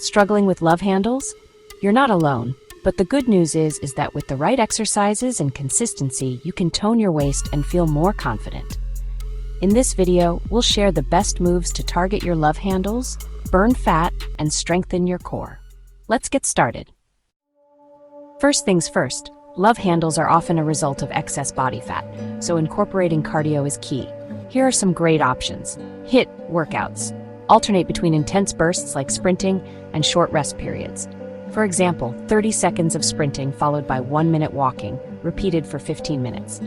Struggling with love handles? You're not alone, but the good news is that with the right exercises and consistency, you can tone your waist and feel more confident. In this video, we'll share the best moves to target your love handles, burn fat, and strengthen your core. Let's get started. First things first, love handles are often a result of excess body fat, so incorporating cardio is key. Here are some great options. HIIT workouts. Alternate between intense bursts like sprinting and short rest periods. For example, 30 seconds of sprinting followed by 1 minute walking, repeated for 15 minutes.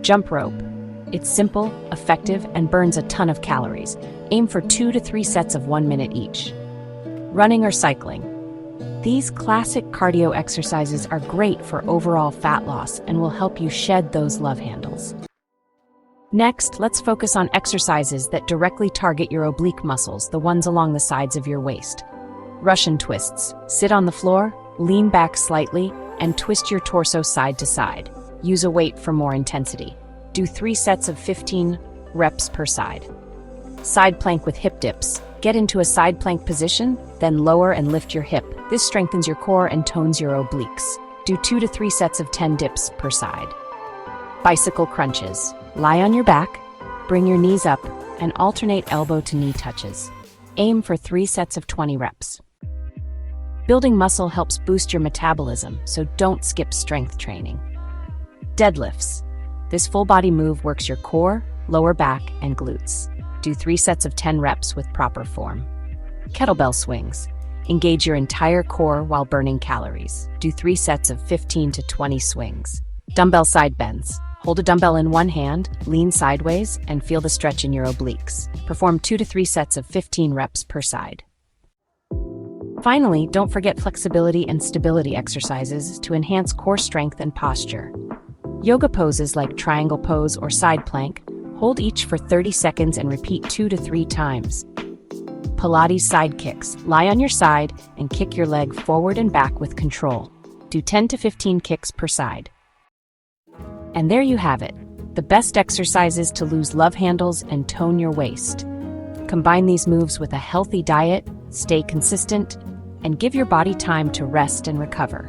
Jump rope. It's simple, effective, and burns a ton of calories. Aim for 2 to 3 sets of 1 minute each. Running or cycling. These classic cardio exercises are great for overall fat loss and will help you shed those love handles. Next, let's focus on exercises that directly target your oblique muscles, the ones along the sides of your waist. Russian twists. Sit on the floor, lean back slightly, and twist your torso side to side. Use a weight for more intensity. Do 3 sets of 15 reps per side. Side plank with hip dips. Get into a side plank position, then lower and lift your hip. This strengthens your core and tones your obliques. Do 2 to 3 sets of 10 dips per side. Bicycle crunches. Lie on your back, bring your knees up, and alternate elbow to knee touches. Aim for 3 sets of 20 reps. Building muscle helps boost your metabolism, so don't skip strength training. Deadlifts. This full body move works your core, lower back, and glutes. Do 3 sets of 10 reps with proper form. Kettlebell swings. Engage your entire core while burning calories. Do 3 sets of 15 to 20 swings. Dumbbell side bends. Hold a dumbbell in one hand, lean sideways, and feel the stretch in your obliques. Perform 2 to 3 sets of 15 reps per side. Finally, don't forget flexibility and stability exercises to enhance core strength and posture. Yoga poses like triangle pose or side plank, hold each for 30 seconds and repeat 2 to 3 times. Pilates side kicks. Lie on your side and kick your leg forward and back with control. Do 10 to 15 kicks per side. And there you have it, the best exercises to lose love handles and tone your waist. Combine these moves with a healthy diet, stay consistent, and give your body time to rest and recover.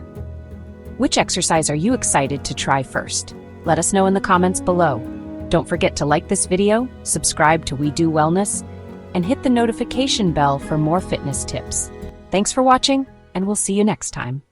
Which exercise are you excited to try first? Let us know in the comments below. Don't forget to like this video, subscribe to We Do Wellness, and hit the notification bell for more fitness tips. Thanks for watching, and we'll see you next time.